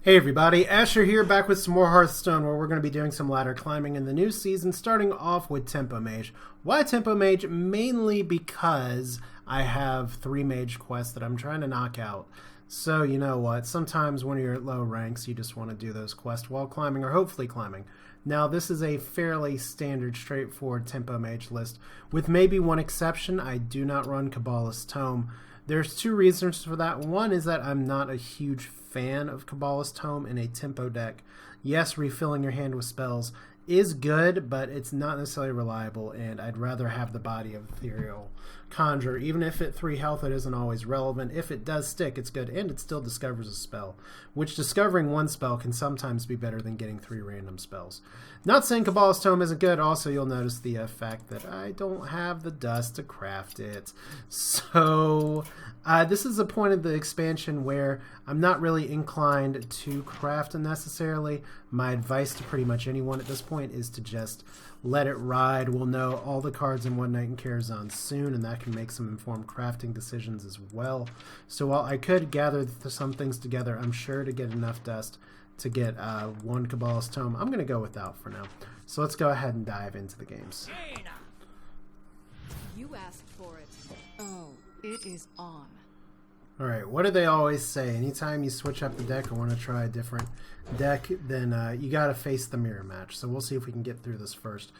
Hey everybody, Asher here, back with some more Hearthstone, where we're going to be doing some ladder climbing in the new season, starting off with Tempo Mage. Why Tempo Mage? Mainly because I have 3 mage quests that I'm trying to knock out. So you know what, sometimes when you're at low ranks, you just want to do those quests while climbing, or hopefully climbing. Now this is a fairly standard, straightforward Tempo Mage list, with maybe one exception. I do not run Kabbalist's Tome. There's 2 reasons for that. One is that I'm not a huge fan of Kabbalist's Tome in a tempo deck. Yes, refilling your hand with spells is good, but it's not necessarily reliable, and I'd rather have the body of Ethereal Conjure. Even if at 3 health it isn't always relevant, if it does stick, it's good, and it still discovers a spell, which discovering one spell can sometimes be better than getting 3 random spells. Not saying Kabbalist's Tome isn't good. Also, you'll notice the fact that I don't have the dust to craft it. So this is a point of the expansion where I'm not really inclined to craft necessarily. My advice to pretty much anyone at this point is to just let it ride. We'll know all the cards in One Night in Karazhan soon, and that can make some informed crafting decisions as well. So while I could gather some things together, I'm sure to get enough dust to get 1 Kabbalist's Tome, I'm going to go without for now. So let's go ahead and dive into the games. You asked for it. Oh, it is on. Alright, what do they always say? Anytime you switch up the deck or want to try a different deck, then you got to face the mirror match. So we'll see if we can get through this first.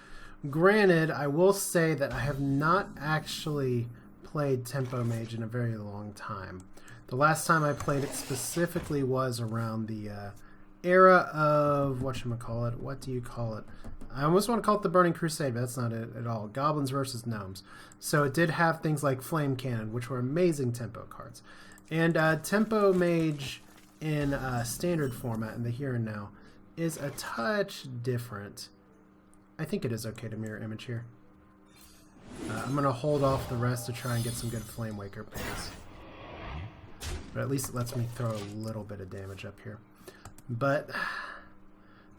Granted, I will say that I have not actually played Tempo Mage in a very long time. The last time I played it specifically was around the era of, what do you call it? I almost want to call it the Burning Crusade, but that's not it at all. Goblins versus Gnomes. So it did have things like Flame Cannon, which were amazing tempo cards. And Tempo Mage in standard format, in the here and now, is a touch different. I think it is okay to mirror image here. I'm going to hold off the rest to try and get some good Flame Waker pings. But at least it lets me throw a little bit of damage up here. But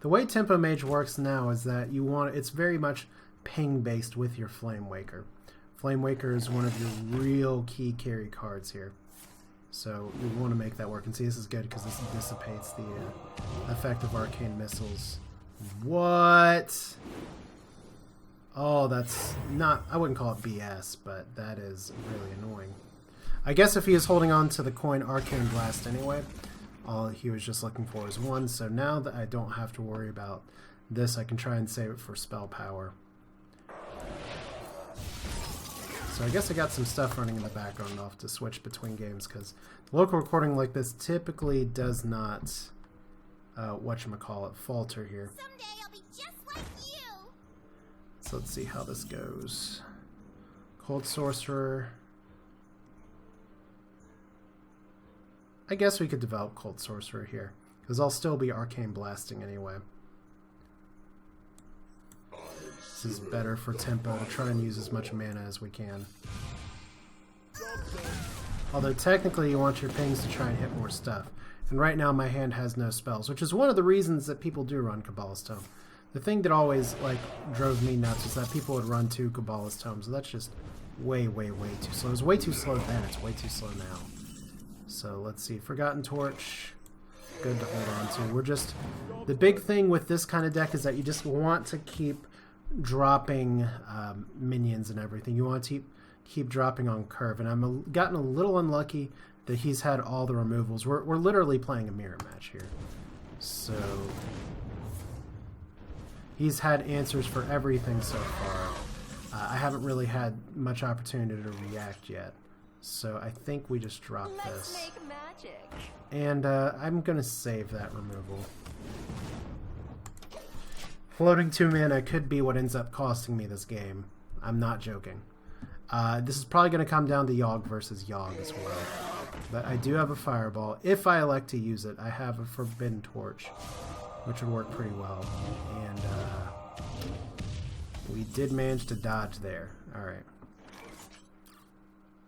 the way Tempo Mage works now is that it's very much ping based with your Flame Waker. Flame Waker is one of your real key carry cards here. So you want to make that work. And see, this is good because this dissipates the effect of Arcane Missiles. What? Oh, that's not, I wouldn't call it BS, but that is really annoying. I guess if he is holding on to the coin Arcane Blast anyway, all he was just looking for is 1. So now that I don't have to worry about this, I can try and save it for spell power. So I guess I got some stuff running in the background off to switch between games, because local recording like this typically does not, falter here. Someday I'll be just like you. So let's see how this goes. Cold Sorcerer. I guess we could develop Cold Sorcerer here, because I'll still be Arcane Blasting anyway. This is better for tempo to try and use as much mana as we can. Although technically you want your pings to try and hit more stuff. And right now my hand has no spells, which is one of the reasons that people do run Kabbalist's Tome. The thing that always drove me nuts was that people would run 2 Kabbalist's Tomes. So that's just way, way, way too slow. It was way too slow then, it's way too slow now. So let's see, Forgotten Torch, good to hold on to. We're just, the big thing with this kind of deck is that you just want to keep dropping minions and everything. You want to keep dropping on curve, and I'm gotten a little unlucky that he's had all the removals. We're literally playing a mirror match here. So he's had answers for everything so far. I haven't really had much opportunity to react yet. So I think we just drop this. Let's make magic. And I'm going to save that removal. Floating 2 mana could be what ends up costing me this game. I'm not joking. This is probably going to come down to Yogg versus Yogg as well. But I do have a Fireball. If I elect to use it, I have a Forbidden Torch, which would work pretty well. And we did manage to dodge there. Alright.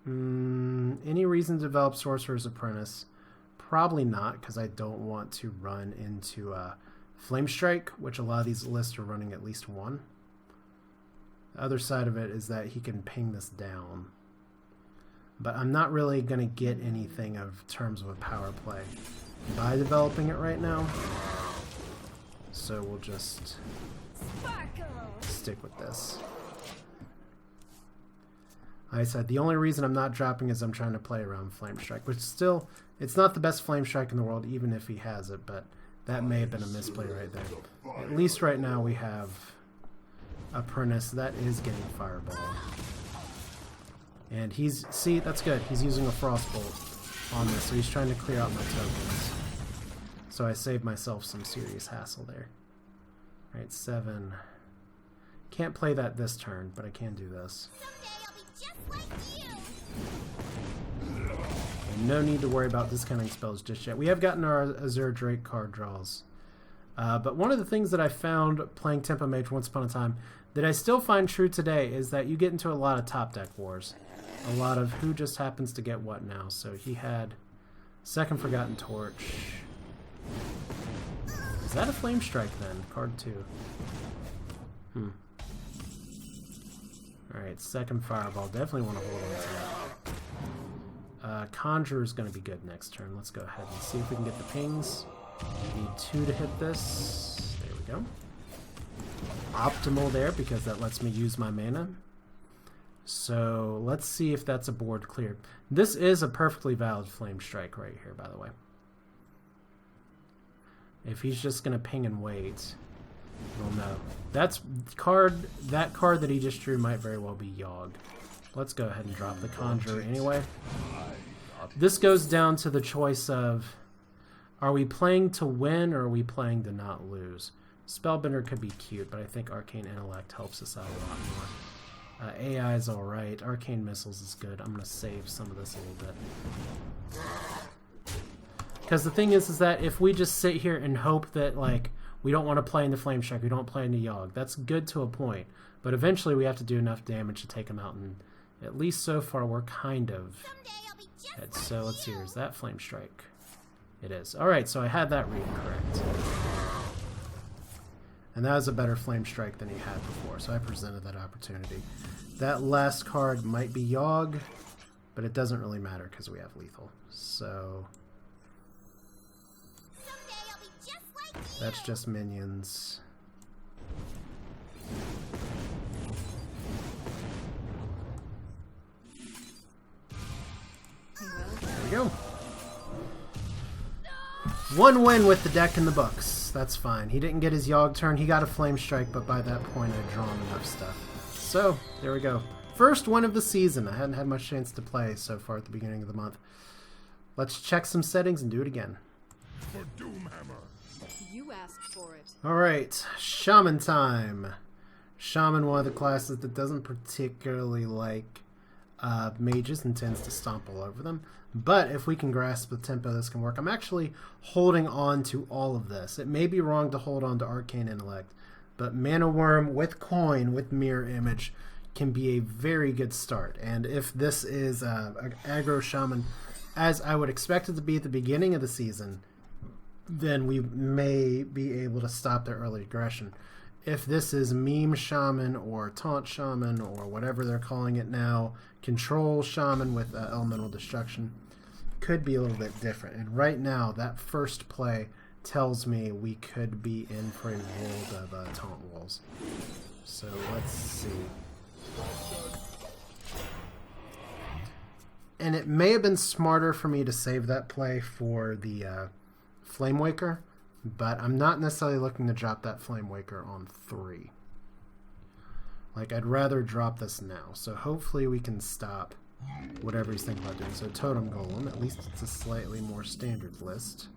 Any reason to develop Sorcerer's Apprentice? Probably not, because I don't want to run into Flame Strike, which a lot of these lists are running at least 1. The other side of it is that he can ping this down. But I'm not really going to get anything of terms of a power play. by developing it right now. So we'll just stick with this. Like I said, the only reason I'm not dropping is I'm trying to play around Flame Strike, which still, it's not the best Flame Strike in the world, even if he has it, but that may have been a misplay right there. At least right now we have Apprentice that is getting Fireball. And he's, see, that's good. He's using a Frostbolt on this, so he's trying to clear out my tokens. So I saved myself some serious hassle there. Alright, 7. Can't play that this turn, but I can do this. Someday I'll be just like you. And no need to worry about discounting spells just yet. We have gotten our Azure Drake card draws. But one of the things that I found playing Tempo Mage once upon a time that I still find true today is that you get into a lot of top deck wars. A lot of who just happens to get what now. So he had Second Forgotten Torch. Is that a Flame Strike then? Card 2. Alright, second Fireball. Definitely want to hold on to that. Conjure is going to be good next turn. Let's go ahead and see if we can get the pings. Need 2 to hit this. There we go. Optimal there because that lets me use my mana. So let's see if that's a board clear. This is a perfectly valid Flame Strike right here, by the way. If he's just going to ping and wait, we'll know. That card that he just drew might very well be Yogg. Let's go ahead and drop the Conjure anyway. This goes down to the choice of, are we playing to win or are we playing to not lose? Spellbender could be cute, but I think Arcane Intellect helps us out a lot more. AI is alright. Arcane Missiles is good. I'm going to save some of this a little bit. Because the thing is that if we just sit here and hope that, like, we don't want to play into Flame Strike, we don't play into Yogg, that's good to a point. But eventually we have to do enough damage to take him out, and at least so far we're kind of dead. So let's see, is that Flame Strike? It is. Alright, so I had that read correct. And that was a better Flame Strike than he had before, so I presented that opportunity. That last card might be Yogg, but it doesn't really matter because we have lethal. So that's just minions. There we go. One win with the deck in the books. That's fine. He didn't get his Yogg turn. He got a Flame Strike, but by that point I'd drawn enough stuff. So, there we go. First win of the season. I hadn't had much chance to play so far at the beginning of the month. Let's check some settings and do it again. For Doomhammer. You asked for it. Alright, Shaman time. Shaman, one of the classes that doesn't particularly like mages and tends to stomp all over them. But if we can grasp the tempo, this can work. I'm actually holding on to all of this. It may be wrong to hold on to Arcane Intellect, but Mana Worm with Coin, with Mirror Image, can be a very good start. And if this is an aggro Shaman, as I would expect it to be at the beginning of the season, then we may be able to stop their early aggression. If this is Meme Shaman or Taunt Shaman or whatever they're calling it now, Control Shaman with Elemental Destruction, could be a little bit different. And right now, that first play tells me we could be in for a world of Taunt Walls. So let's see. And it may have been smarter for me to save that play for the Flame Waker, but I'm not necessarily looking to drop that Flame Waker on 3. Like, I'd rather drop this now. So hopefully we can stop whatever he's thinking about doing. So Totem Golem, at least it's a slightly more standard list.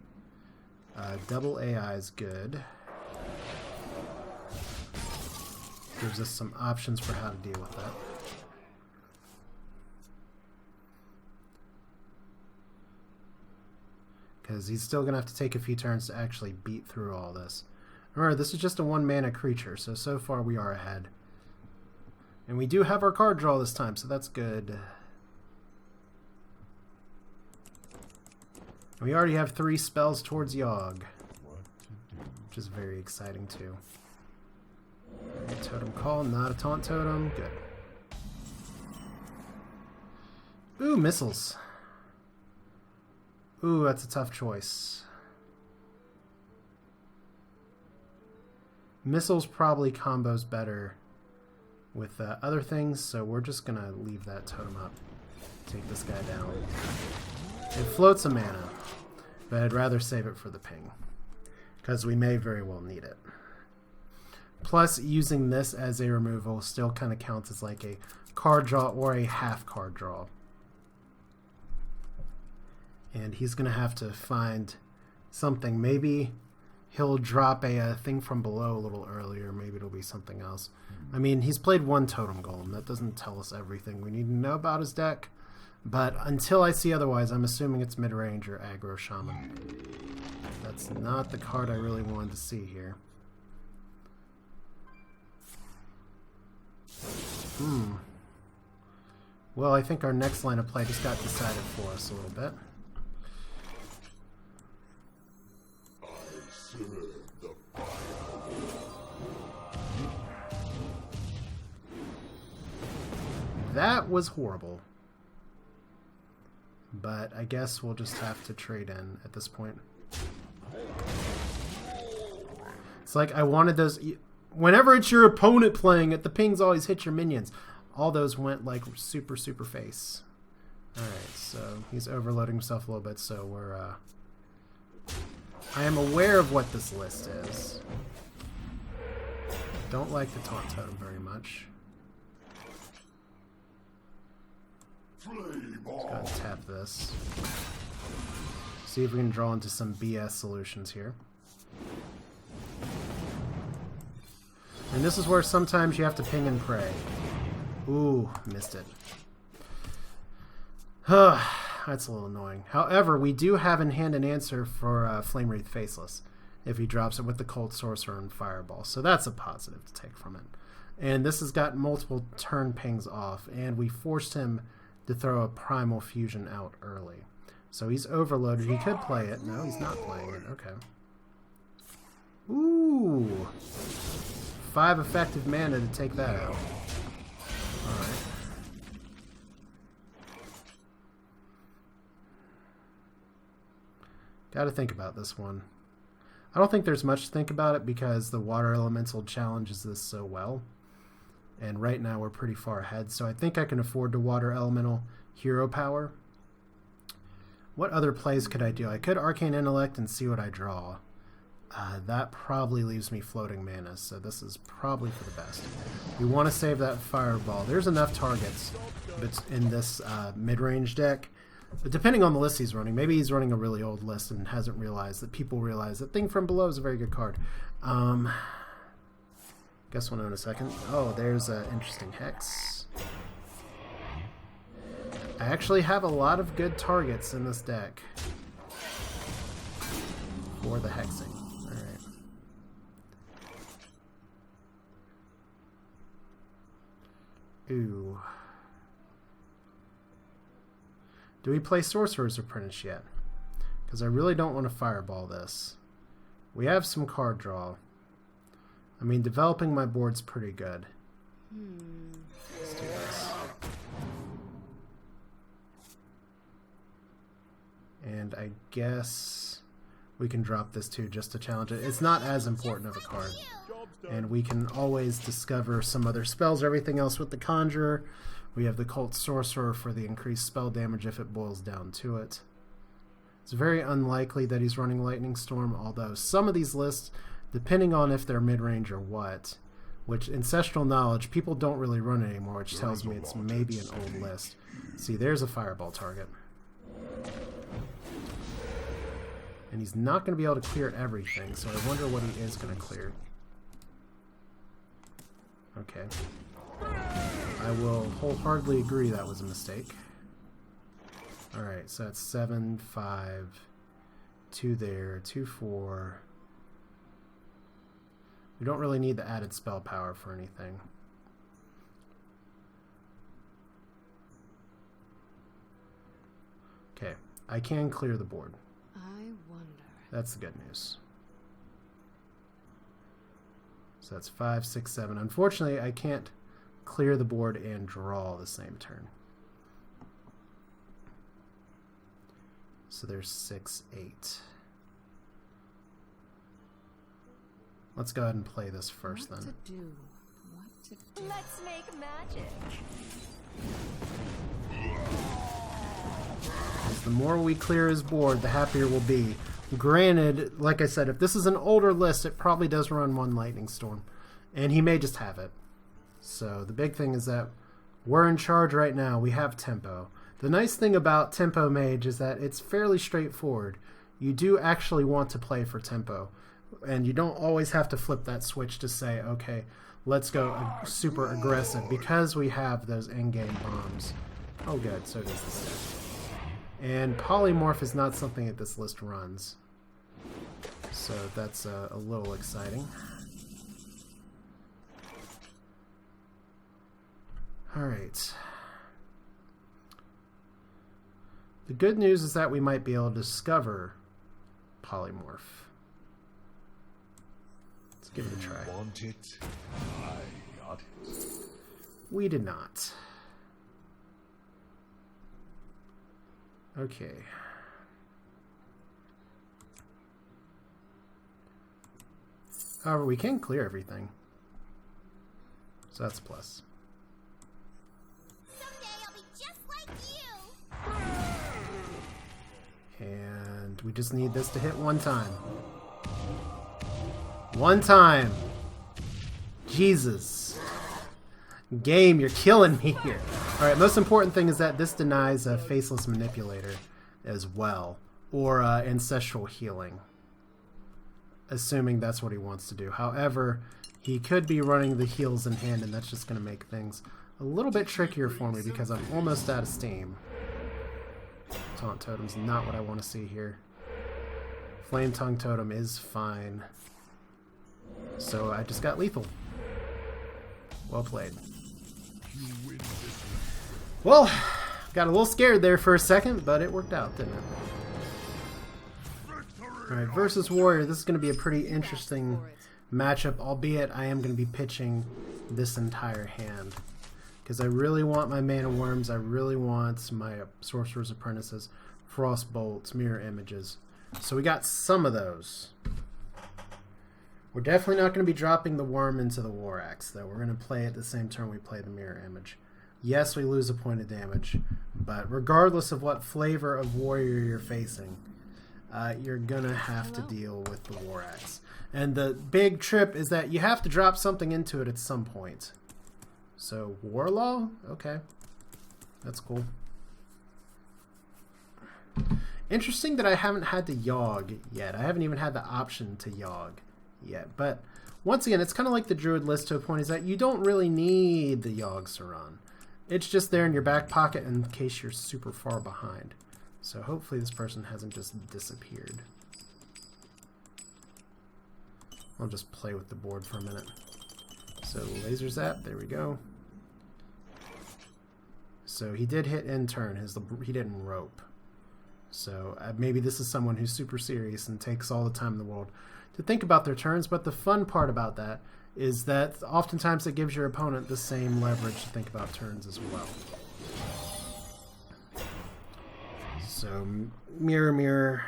Double AI is good. Gives us some options for how to deal with that. Because he's still going to have to take a few turns to actually beat through all this. Remember, this is just a 1-mana creature, so far we are ahead. And we do have our card draw this time, so that's good. We already have 3 spells towards Yogg, which is very exciting too. Totem Call, not a Taunt Totem, good. Ooh, Missiles. Ooh, that's a tough choice. Missiles probably combos better with other things, so we're just going to leave that totem up. Take this guy down. It floats a mana, but I'd rather save it for the ping, because we may very well need it. Plus, using this as a removal still kind of counts as like a card draw or a half card draw. And he's going to have to find something. Maybe he'll drop a thing from below a little earlier. Maybe it'll be something else. I mean, he's played one Totem Golem. That doesn't tell us everything we need to know about his deck. But until I see otherwise, I'm assuming it's mid-range or aggro shaman. That's not the card I really wanted to see here. Well, I think our next line of play just got decided for us a little bit. That was horrible. But I guess we'll just have to trade in at this point. It's like I wanted those... Whenever it's your opponent playing it, the pings always hit your minions. All those went like super face. Alright, so he's overloading himself a little bit, so we're... I am aware of what this list is. Don't like the Taunt Totem very much. Let's go ahead and tap this. See if we can draw into some BS solutions here. And this is where sometimes you have to ping and pray. Ooh, missed it. That's a little annoying. However, we do have in hand an answer for Flame Wreath Faceless if he drops it with the Cold Sorcerer and Fireball. So that's a positive to take from it. And this has got multiple turn pings off, and we forced him to throw a Primal Fusion out early. So he's overloaded. He could play it. No, he's not playing it. Okay. Ooh. 5 effective mana to take that out. Alright. Gotta think about this one. I don't think there's much to think about it because the Water Elemental challenges this so well. And right now we're pretty far ahead, so I think I can afford to Water Elemental Hero Power. What other plays could I do? I could Arcane Intellect and see what I draw. That probably leaves me floating mana, so this is probably for the best. We want to save that Fireball. There's enough targets in this mid-range deck. But depending on the list he's running, maybe he's running a really old list and hasn't realized that people realize that Thing from Below is a very good card. Guess we'll know in a second. Oh, there's an interesting Hex. I actually have a lot of good targets in this deck for the hexing. Alright. Ooh. Do we play Sorcerer's Apprentice yet? Because I really don't want to Fireball this. We have some card draw. I mean, developing my board's pretty good. Let's do this. And I guess we can drop this too just to challenge it. It's not as important of a card. And we can always discover some other spells or everything else with the Conjurer. We have the Cult Sorcerer for the increased spell damage if it boils down to it. It's very unlikely that he's running Lightning Storm, although some of these lists, depending on if they're mid-range or what, which Ancestral Knowledge, people don't really run anymore, which tells me it's maybe an old list. See, there's a Fireball target. And he's not going to be able to clear everything, so I wonder what he is going to clear. Okay. I will wholeheartedly agree that was a mistake. Alright, so that's 7, 5, 2 there, 2, 4. We don't really need the added spell power for anything. Okay, I can clear the board. I wonder. That's the good news. So that's 5, 6, 7. Unfortunately, I can't clear the board and draw the same turn. So there's 6, 8. Let's go ahead and play this first then. What to do? What to do? Let's make magic. The more we clear his board, the happier we'll be. Granted, like I said, if this is an older list, it probably does run one Lightning Storm. And he may just have it. So the big thing is that we're in charge right now. We have Tempo. The nice thing about Tempo Mage is that it's fairly straightforward. You do actually want to play for Tempo. And you don't always have to flip that switch to say, okay, let's go super aggressive, because we have those in-game bombs. Oh good, so does this deck. And Polymorph is not something that this list runs. So that's a little exciting. Alright. The good news is that we might be able to discover Polymorph. Let's give it a try. Want it? I got it. We did not. Okay. However, we can clear everything. So that's a plus. Someday I'll be just like you. And we just need this to hit one time. One time! Jesus. Game, you're killing me here. Alright, most important thing is that this denies a Faceless Manipulator as well. Or Ancestral Healing. Assuming that's what he wants to do. However, he could be running the heals in hand, and that's just going to make things a little bit trickier for me because I'm almost out of steam. Taunt Totem's not what I want to see here. Flame Tongue Totem is fine. So I just got lethal. Well played. Well, got a little scared there for a second, but it worked out, didn't it? Alright, versus Warrior. This is going to be a pretty interesting matchup, albeit I am going to be pitching this entire hand. Because I really want my Mana Worms, I really want my Sorcerer's Apprentices, Frost Bolts, Mirror Images. So we got some of those. We're definitely not going to be dropping the Worm into the War Axe, though. We're going to play it the same turn we play the Mirror Image. Yes, we lose a point of damage, but regardless of what flavor of Warrior you're facing, you're going to have to deal with the War Axe. And the big trip is that you have to drop something into it at some point. So, Warlaw? Okay. That's cool. Interesting that I haven't had to Yogg yet. I haven't even had the option to Yogg yet. But, once again, it's kind of like the Druid list to a point, is that you don't really need the Yoggs to run. It's just there in your back pocket in case you're super far behind. So hopefully this person hasn't just disappeared. I'll just play with the board for a minute. So Laser Zap, there we go. So he did hit end turn, he didn't rope. So maybe this is someone who's super serious and takes all the time in the world to think about their turns, but the fun part about that is that oftentimes it gives your opponent the same leverage to think about turns as well. So, Mirror, Mirror.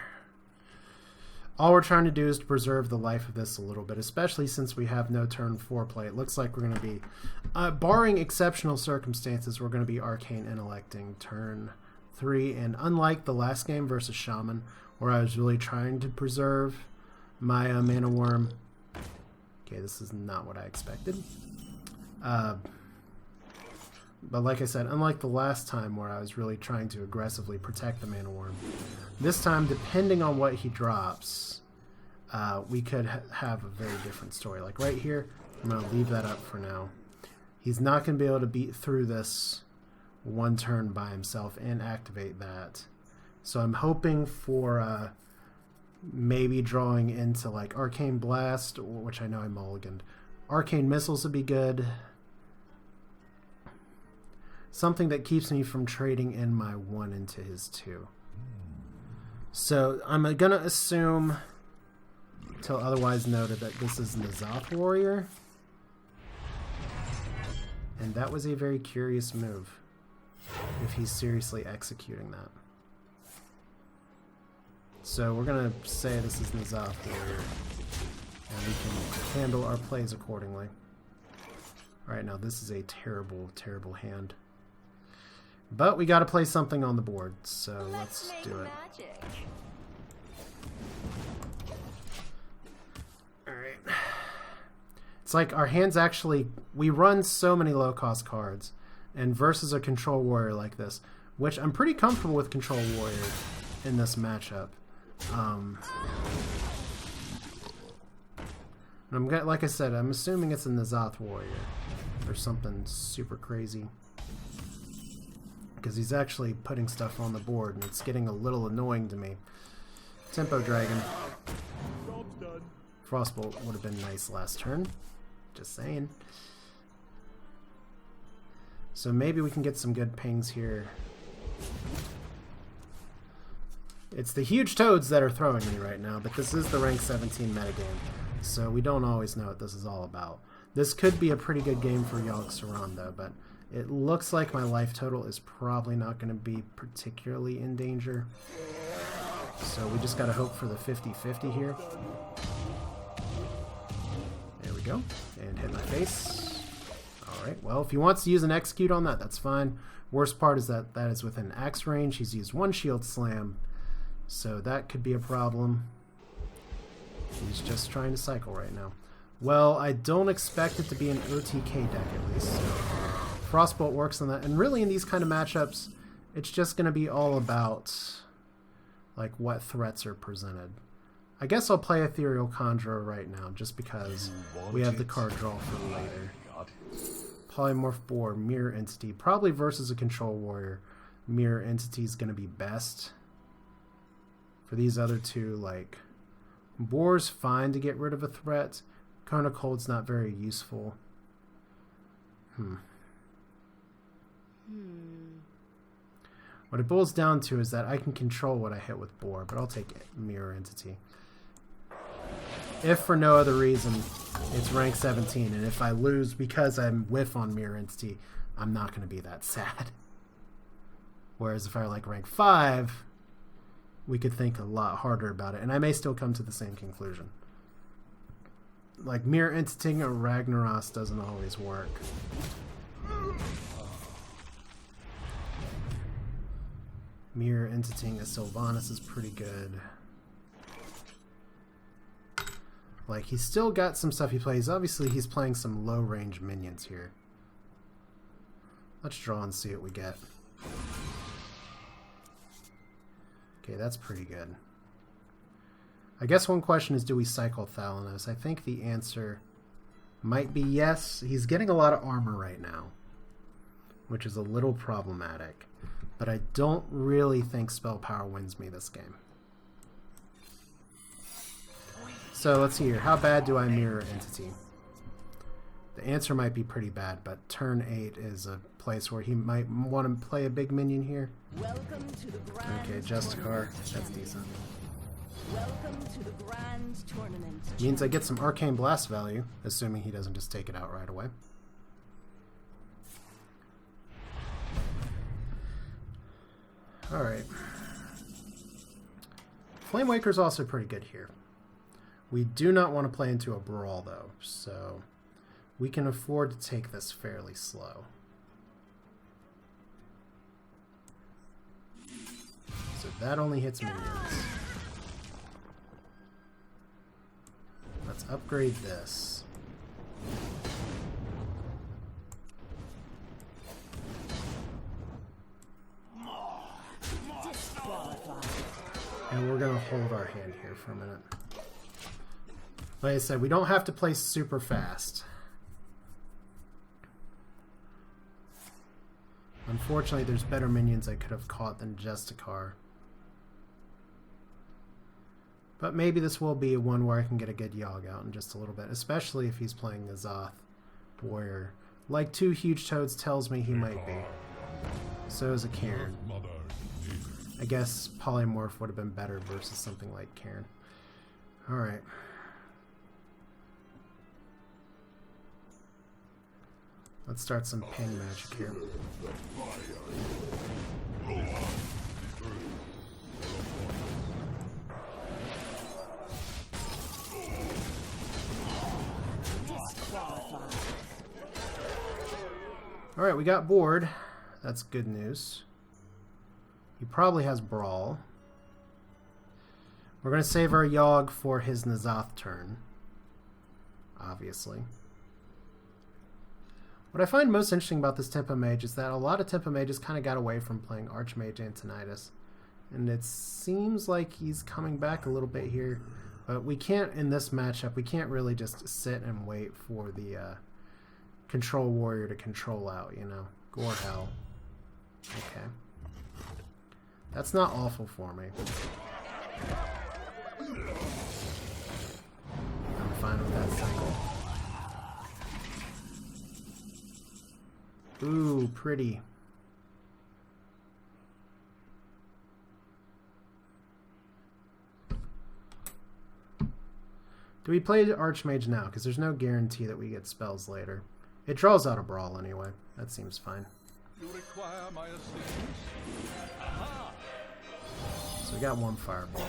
All we're trying to do is to preserve the life of this a little bit, especially since we have no turn 4 play. It looks like we're going to be, barring exceptional circumstances, we're going to be Arcane Intellecting turn 3. And unlike the last game versus Shaman, where I was really trying to preserve my Mana Worm. Okay, this is not what I expected. But like I said, unlike the last time where I was really trying to aggressively protect the Mana Worm, this time, depending on what he drops, we could have a very different story. Like right here, I'm going to leave that up for now. He's not going to be able to beat through this one turn by himself and activate that. So I'm hoping for maybe drawing into like Arcane Blast, which I know I mulliganed. Arcane Missiles would be good. Something that keeps me from trading in my 1 into his 2. So I'm going to assume, until otherwise noted, that this is N'Zoth Warrior. And that was a very curious move, if he's seriously executing that. So we're going to say this is N'Zoth Warrior. And we can handle our plays accordingly. Alright, now this is a terrible, terrible hand. But we gotta play something on the board, so let's do it. Magic. Alright. It's like our hands actually... We run so many low-cost cards. And versus a Control Warrior like this, which I'm pretty comfortable with Control Warrior in this matchup. Like I said, I'm assuming it's in the Zoth Warrior or something super crazy. Because he's actually putting stuff on the board and it's getting a little annoying to me. Tempo Dragon. Frostbolt would have been nice last turn. Just saying. So maybe we can get some good pings here. It's the huge toads that are throwing me right now, but this is the rank 17 metagame, so we don't always know what this is all about. This could be a pretty good game for Yogg-Saron though, but it looks like my life total is probably not going to be particularly in danger. So we just got to hope for the 50-50 here. There we go. And hit my face. Alright, well, if he wants to use an execute on that, that's fine. Worst part is that that is within axe range. He's used one shield slam, so that could be a problem. He's just trying to cycle right now. Well, I don't expect it to be an OTK deck at least, so Frostbolt works on that. And really in these kind of matchups, it's just going to be all about like what threats are presented. I guess I'll play Ethereal Conjurer right now, just because we have the card draw for later. Polymorph Boar, Mirror Entity. Probably versus a Control Warrior, Mirror Entity is going to be best. For these other two, like, Boar's fine to get rid of a threat. Cone of Cold's not very useful. What it boils down to is that I can control what I hit with Boar, but I'll take Mirror Entity. If for no other reason, it's rank 17, and if I lose because I'm whiff on Mirror Entity, I'm not going to be that sad. Whereas if I were like rank 5, we could think a lot harder about it, and I may still come to the same conclusion. Like, Mirror Entity or Ragnaros doesn't always work. Mirror Entity a Sylvanas is pretty good. Like, he's still got some stuff he plays. Obviously, he's playing some low-range minions here. Let's draw and see what we get. Okay, that's pretty good. I guess one question is, do we cycle Thalanos? I think the answer might be yes. He's getting a lot of armor right now, which is a little problematic. But I don't really think Spell Power wins me this game. So let's see here. How bad do I Mirror Entity? The answer might be pretty bad, but turn 8 is a place where he might want to play a big minion here. Welcome to the grand Okay, Justicar. That's decent. Welcome to the grand tournament. Means I get some Arcane Blast value, assuming he doesn't just take it out right away. Alright. Flamewaker's also pretty good here. We do not want to play into a brawl, though, so we can afford to take this fairly slow. So that only hits minions. Let's upgrade this. And we're going to hold our hand here for a minute. Like I said, we don't have to play super fast. Unfortunately, there's better minions I could have caught than Justicar. But maybe this will be one where I can get a good Yogg out in just a little bit, especially if he's playing the Zoth Warrior. Like two huge toads tells me he might be. So is a Cairn. I guess Polymorph would have been better versus something like Cairn. Alright. Let's start some ping magic here. Alright, we got board. That's good news. He probably has Brawl. We're going to save our Yogg for his N'Zoth turn. Obviously. What I find most interesting about this Tempo Mage is that a lot of Tempo Mages kind of got away from playing Archmage Antonidas. And it seems like he's coming back a little bit here. But we can't, in this matchup, we can't really just sit and wait for the Control Warrior to control out, you know. Gore Hell. Okay. That's not awful for me. I'm fine with that cycle. Ooh, pretty. Do we play Archmage now? Because there's no guarantee that we get spells later. It draws out a Brawl anyway. That seems fine. You require my assistance? Aha! So we got one Fireball.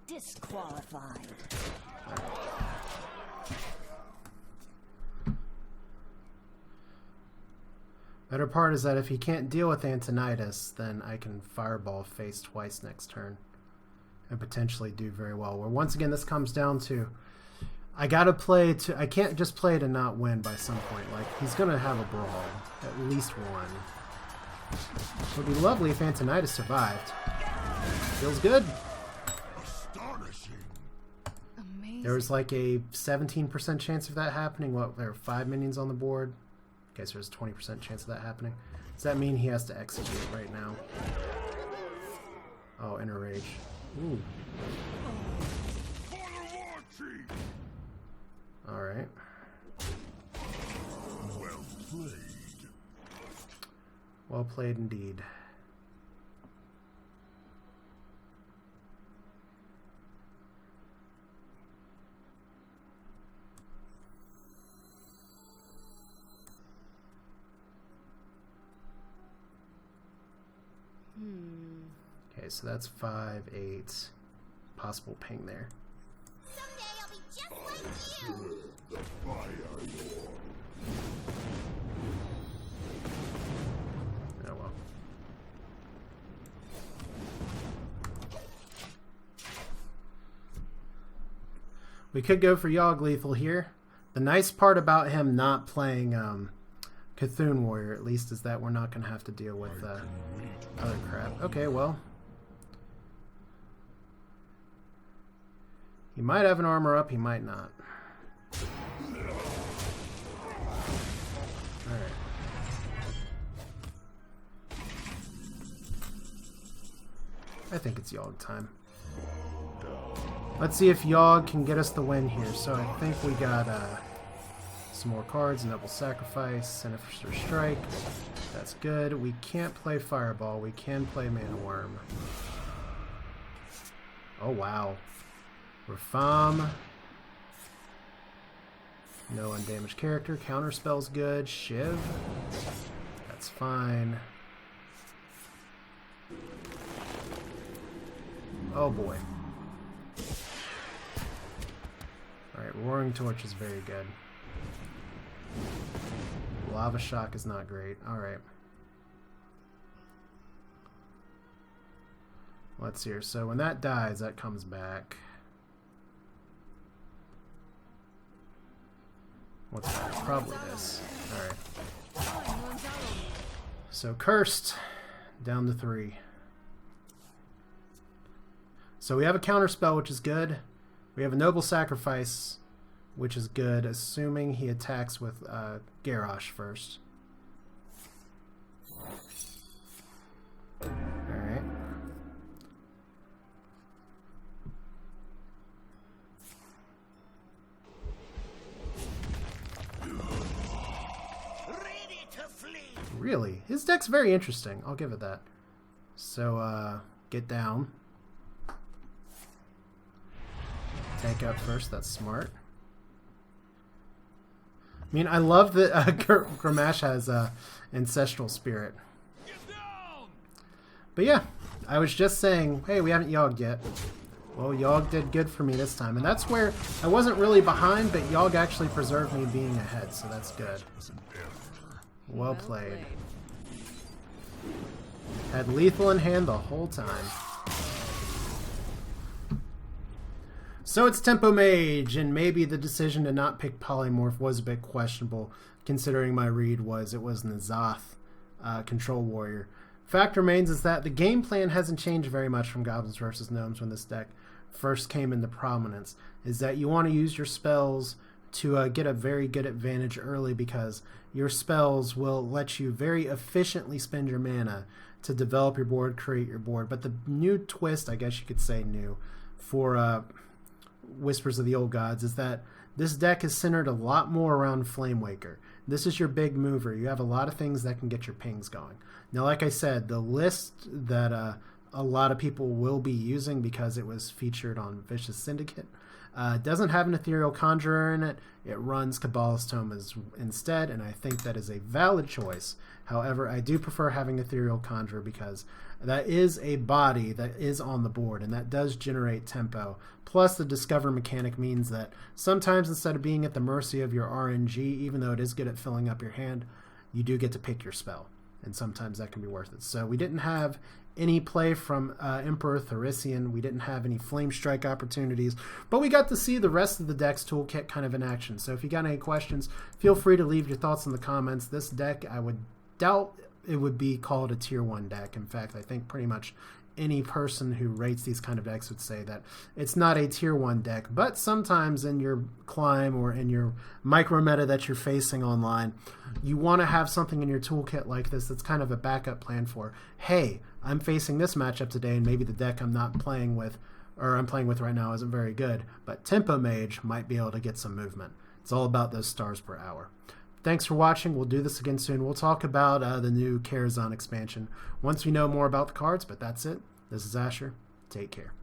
Disqualified. Better part is that if he can't deal with Antonidas, then I can Fireball face twice next turn and potentially do very well. Where once again, this comes down to I gotta play to. I can't just play to not win by some point. Like he's gonna have a Brawl, at least one. It would be lovely if Antonidas survived. Feels good. Astonishing. Amazing. There was like a 17% chance of that happening. What, there are 5 minions on the board? Okay, so there's a 20% chance of that happening. Does that mean he has to execute right now? Oh, Inner Rage. Ooh. Alright. Well played. Well played indeed. Okay, so that's 5, 8. Possible ping there. Someday I'll be just like you. The fire lord. Oh well. We could go for Yogg lethal here. The nice part about him not playing Cthulhu Warrior, at least, is that we're not going to have to deal with other crap. Okay, well. He might have an armor up, he might not. Alright. I think it's Yogg time. Let's see if Yogg can get us the win here. So I think we got some more cards. Noble Sacrifice, Sinister Strike. That's good. We can't play Fireball. We can play Mana Worm. Oh, wow. Rafam. No undamaged character. Counterspell's good. Shiv. That's fine. Oh boy. Alright, Roaring Torch is very good. Lava Shock is not great. Alright. Let's see here. So when that dies, that comes back. What's that? Probably this. Alright. So Cursed. Down to 3. So we have a counterspell, which is good. We have a Noble Sacrifice, which is good, assuming he attacks with Garrosh first. Alright. Ready to flee. Really? His deck's very interesting. I'll give it that. So, get down. Tank up first. That's smart. I mean, I love that Gramash has Ancestral Spirit. But yeah, I was just saying, hey, we haven't Yogged yet. Well, Yogg did good for me this time, and that's where I wasn't really behind, but Yogg actually preserved me being ahead, so that's good. Well played. Had lethal in hand the whole time. So it's Tempo Mage, and maybe the decision to not pick Polymorph was a bit questionable, considering my read was it was N'Zoth, Control Warrior. Fact remains is that the game plan hasn't changed very much from Goblins vs. Gnomes when this deck first came into prominence, is that you want to use your spells to get a very good advantage early, because your spells will let you very efficiently spend your mana to develop your board, create your board. But the new twist, I guess you could say new, for Whispers of the Old Gods is that this deck is centered a lot more around Flamewaker. This is your big mover. You have a lot of things that can get your pings going. Now, like I said, the list that a lot of people will be using because it was featured on Vicious Syndicate doesn't have an Ethereal Conjurer in it. It runs Kabbalist Tome instead, and I think that is a valid choice. However, I do prefer having Ethereal Conjurer because that is a body that is on the board, and that does generate tempo. Plus, the Discover mechanic means that sometimes instead of being at the mercy of your RNG, even though it is good at filling up your hand, you do get to pick your spell, and sometimes that can be worth it. So we didn't have any play from Emperor Thorician. We didn't have any Flame Strike opportunities, but we got to see the rest of the deck's toolkit kind of in action. So if you got any questions, feel free to leave your thoughts in the comments. This deck, I would doubt it would be called a tier 1 deck. In fact, I think pretty much any person who rates these kind of decks would say that it's not a tier 1 deck, but sometimes in your climb or in your micro meta that you're facing online, you want to have something in your toolkit like this that's kind of a backup plan for, hey, I'm facing this matchup today, and maybe the deck I'm playing with right now isn't very good, but Tempo Mage might be able to get some movement. It's all about those stars per hour. Thanks for watching. We'll do this again soon. We'll talk about the new Karazhan expansion once we know more about the cards, but that's it. This is Asher. Take care.